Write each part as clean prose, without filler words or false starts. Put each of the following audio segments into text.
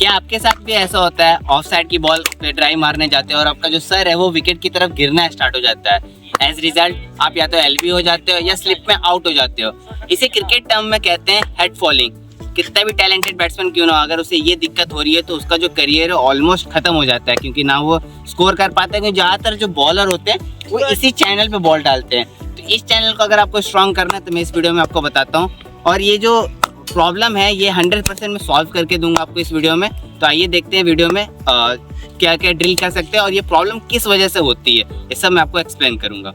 क्या आपके साथ भी ऐसा होता है, ऑफ साइड की बॉल पे ड्राइव मारने जाते हो और आपका जो सर है वो विकेट की तरफ गिरना स्टार्ट हो जाता है। एज रिजल्ट आप या तो एलबी हो जाते हो या स्लिप में आउट हो जाते हो। इसे क्रिकेट टर्म में कहते हैं हेड फॉलिंग। कितना भी टैलेंटेड बैट्समैन क्यों ना हो, अगर उसे ये दिक्कत हो रही है तो उसका जो करियर है ऑलमोस्ट खत्म हो जाता है, क्योंकि ना वो स्कोर कर पाता है। क्योंकि ज़्यादातर जो बॉलर होते हैं वो इसी चैनल पे बॉल डालते हैं। तो इस चैनल को अगर आपको स्ट्रॉन्ग करना है तो मैं इस वीडियो में आपको बताता हूँ, और ये जो प्रॉब्लम है ये 100% मैं सॉल्व करके दूंगा आपको इस वीडियो में। तो आइए देखते हैं वीडियो में क्या क्या ड्रिल कर सकते हैं और ये प्रॉब्लम किस वजह से होती है, ये सब मैं आपको एक्सप्लेन करूंगा।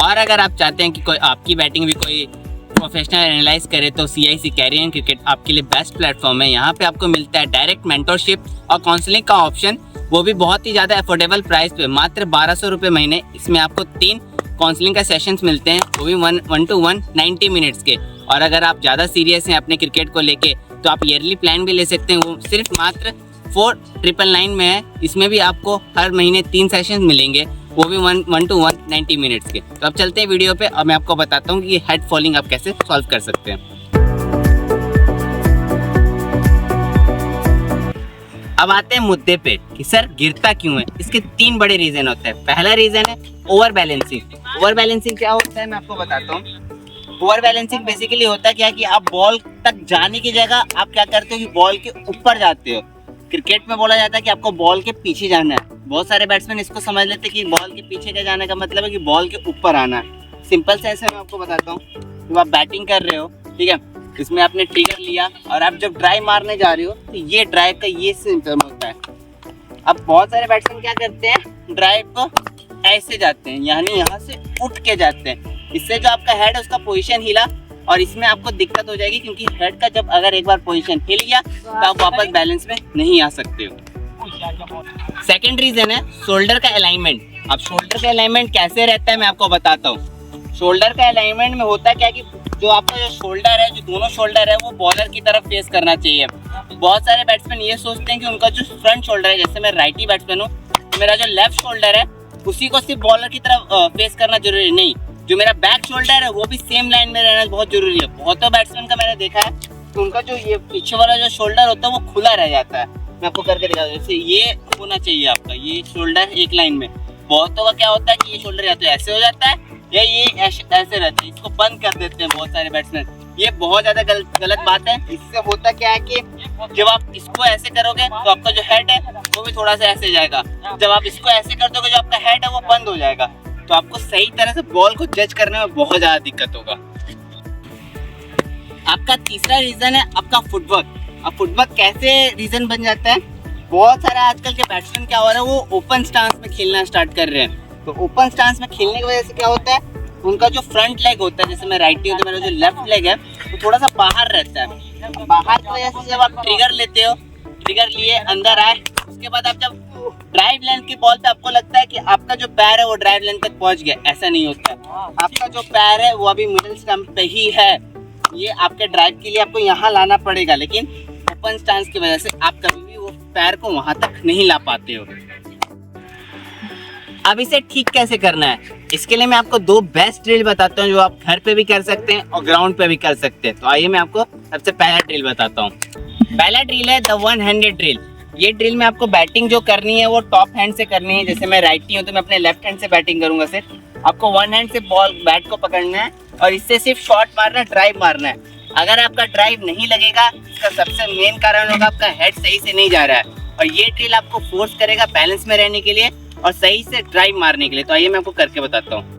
और अगर आप चाहते हैं कि कोई आपकी बैटिंग भी कोई प्रोफेशनल एनालाइज करे तो CIC कैरियर क्रिकेट आपके लिए बेस्ट प्लेटफॉर्म है। यहाँ पे आपको मिलता है डायरेक्ट मेंटरशिप और काउंसलिंग का ऑप्शन, वो भी बहुत ही ज़्यादा अफोर्डेबल प्राइस पे, मात्र 1200 रुपये महीने। इसमें आपको 3 काउंसलिंग का सेशंस मिलते हैं, वो भी 1 to 1 90 मिनट्स के। और अगर आप ज़्यादा सीरियस हैं अपने क्रिकेट को लेके तो आप ईयरली प्लान भी ले सकते हैं, वो सिर्फ मात्र 4999 में है। इसमें भी आपको हर महीने 3 सेशंस मिलेंगे, वो भी 1 to 1 90 मिनट्स के। तो अब चलते हैं वीडियो पे और मैं आपको बताता हूँ कि ये हेड फॉलिंग आप कैसे सॉल्व कर सकते हैं। अब आते हैं मुद्दे पे कि सर गिरता क्यों है। इसके 3 बड़े रीजन होते हैं। पहला रीजन है ओवर बैलेंसिंग। ओवर बैलेंसिंग क्या होता है मैं आपको बताता हूँ। ओवर बैलेंसिंग बेसिकली होता है क्या कि आप बॉल तक जाने की जगह आप क्या करते हो कि बॉल के ऊपर जाते हो। क्रिकेट में बोला जाता है कि आपको बॉल के पीछे जाना है। बहुत सारे बैट्समैन इसको समझ लेते हैं कि बॉल के पीछे का जाने का मतलब है कि बॉल के ऊपर आना है। सिंपल सेंस है, मैं आपको बताता हूँ। जब आप बैटिंग कर रहे हो, ठीक है, इसमें आपने ट्रिगर लिया और आप जब ड्राइव मारने जा रहे हो तो ये ड्राइव का ये सिस्टम होता है। अब बहुत सारे बैट्समैन क्या करते हैं, ड्राइव को ऐसे जाते हैं, यानी यहाँ से उठ के जाते हैं। इससे जो आपका हेड है उसका पोजीशन हिला और इसमें आपको दिक्कत हो जाएगी, क्योंकि हेड का जब अगर एक बार पोजीशन हिल गया तो आप वापस बैलेंस में नहीं आ सकते हो। सेकंड रीजन है शोल्डर का अलाइनमेंट। अब शोल्डर का अलाइनमेंट कैसे रहता है मैं आपको बताता हूँ। शोल्डर का अलाइनमेंट में होता क्या कि जो आपका जो शोल्डर है, जो दोनों शोल्डर है वो बॉलर की तरफ फेस करना चाहिए। बहुत सारे बैट्समैन ये सोचते हैं कि उनका जो फ्रंट शोल्डर है, जैसे मैं राइटी बैट्समैन हूँ, मेरा जो लेफ्ट शोल्डर है उसी को सिर्फ बॉलर की तरफ फेस करना जरूरी नहीं, जो मेरा बैक शोल्डर है वो भी सेम लाइन में रहना बहुत जरूरी है। बहुतों बैट्समैन का मैंने देखा है कि उनका जो ये पीछे वाला जो शोल्डर होता है वो खुला रह जाता है। मैं आपको करके दिखा दूं, जैसे ये होना चाहिए आपका ये शोल्डर एक लाइन में। बहुतों का क्या होता है कि ये शोल्डर या तो ऐसे हो जाता है या ये ऐसे रहता है, इसको बंद कर देते हैं बहुत सारे बैट्समैन। ये बहुत ज्यादा गलत बात है। इससे होता क्या है कि जब आप इसको ऐसे करोगे तो आपका जो हेड है वो भी थोड़ा सा ऐसे जाएगा। जब आप इसको ऐसे कर दोगे जो आपका हेड है वो बंद हो जाएगा, तो आपको सही तरह से बॉल को जज करने में बहुत ज्यादा दिक्कत होगा। आपका तीसरा रीजन है आपका फुटवर्क। अब फुटवर्क कैसे रीजन बन जाता है, बहुत सारे आजकल के बैट्समैन क्या हो रहा है वो ओपन स्टांस में खेलना स्टार्ट कर रहे हैं। तो ओपन स्टांस में खेलने की वजह से क्या होता है, उनका जो फ्रंट लेग होता है, जैसे मैं राइटी हूँ तो मेरा जो लेफ्ट लेग है वो थोड़ा सा बाहर रहता है। बाहर की वजह से जब आप ट्रिगर लेते हो, ट्रिगर लिए अंदर आए, उसके बाद आप जब ड्राइव लेंथ की बॉल पे आपको लगता है कि आपका जो पैर है वो ड्राइव लेंथ तक पहुंच गया, ऐसा नहीं होता है। आपका जो पैर है वो अभी मिडिल स्टंप पे ही है। ये आपके ड्राइव के लिए आपको यहाँ लाना पड़ेगा, लेकिन ओपन स्टांस की वजह से आप कभी भी वो पैर को वहां तक नहीं ला पाते हो। अब इसे ठीक कैसे करना है, इसके लिए मैं आपको 2 बेस्ट ड्रिल बताता हूँ जो आप घर पे भी कर सकते हैं और ग्राउंड पे भी कर सकते हैं। तो आइए मैं आपको सबसे पहला ड्रिल बताता हूँ। पहला ड्रिल है द 1 हैंडेड ड्रिल। ये ड्रिल में आपको बैटिंग जो करनी है वो टॉप हैंड से करनी है। जैसे मैं राइटी हूँ तो मैं अपने लेफ्ट हैंड से बैटिंग करूंगा। सिर्फ आपको 1 हैंड से बॉल बैट को पकड़ना है और इससे सिर्फ शॉट मारना है, ड्राइव मारना है। अगर आपका ड्राइव नहीं लगेगा, इसका सबसे मेन कारण होगा आपका हेड सही से नहीं जा रहा है, और ये ड्रिल आपको फोर्स करेगा बैलेंस में रहने के लिए और सही से ड्राइव मारने के लिए। तो आइए मैं आपको करके बताता हूँ।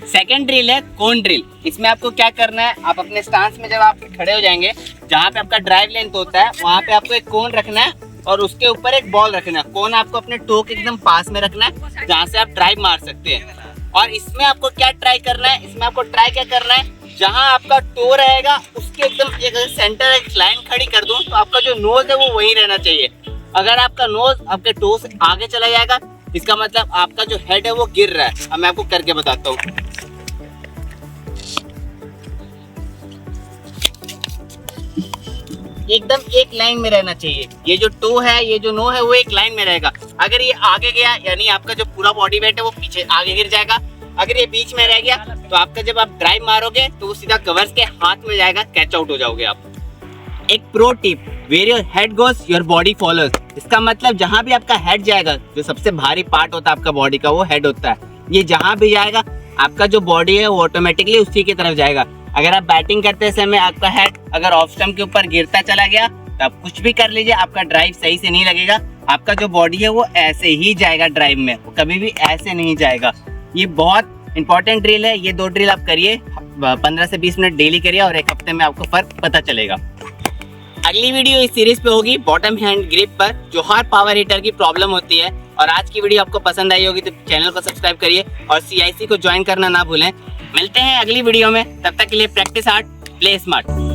सेकंड ड्रिल है कोन ड्रिल। इसमें आपको क्या करना है, आप अपने स्टांस में जब आप खड़े हो जाएंगे, जहाँ पे आपका ड्राइव लेंथ होता है वहाँ पे आपको एक कोन रखना है और उसके ऊपर एक बॉल रखना है। कोन आपको अपने टो के एकदम पास में रखना है जहाँ से आप ड्राइव मार सकते हैं। और इसमें आपको क्या ट्राई करना है, इसमें आपको ट्राई क्या करना है, जहाँ आपका टो रहेगा उसके एकदम एक सेंटर एक लाइन खड़ी कर दूं तो आपका जो नोज है वो वहीं रहना चाहिए। अगर आपका नोज आपके टो से आगे चला जाएगा, इसका मतलब आपका जो हेड है वो गिर रहा है। अब मैं आपको करके बताता हूँ। एकदम एक लाइन में रहना चाहिए। ये जो टो है, ये जो नो है, वो एक लाइन में रहेगा। अगर ये आगे गया यानी आपका जो पूरा बॉडी वेट है वो पीछे आगे गिर जाएगा। अगर ये बीच में रह गया तो आपका जब आप ड्राइव मारोगे तो वो सीधा कवर्स के हाथ में जाएगा, कैच आउट हो जाओगे आप। एक pro tip, where your head goes your body follows. इसका मतलब जहां भी आपका हेड जाएगा, जो सबसे भारी पार्ट होता है आपका बॉडी का वो हेड होता है, ये जहां भी जाएगा आपका जो बॉडी है वो ऑटोमेटिकली उसी की तरफ जाएगा। अगर आप बैटिंग करते समय आपका हेड अगर ऑफ स्टंप के ऊपर गिरता चला गया तो आप कुछ भी कर लीजिए, आपका ड्राइव सही से नहीं लगेगा। आपका जो बॉडी है वो ऐसे ही जाएगा ड्राइव में, वो कभी भी ऐसे नहीं जाएगा। ये बहुत इंपॉर्टेंट ड्रिल है। ये 2 ड्रिल आप करिए, 15 से 20 मिनट डेली करिए और एक हफ्ते में आपको फर्क पता चलेगा। अगली वीडियो इस सीरीज पे होगी बॉटम हैंड ग्रिप पर, जो हर पावर हिटर की प्रॉब्लम होती है। और आज की वीडियो आपको पसंद आई होगी तो चैनल को सब्सक्राइब करिए और CIC को ज्वाइन करना ना भूलें। मिलते हैं अगली वीडियो में, तब तक के लिए प्रैक्टिस हार्ड, प्ले स्मार्ट।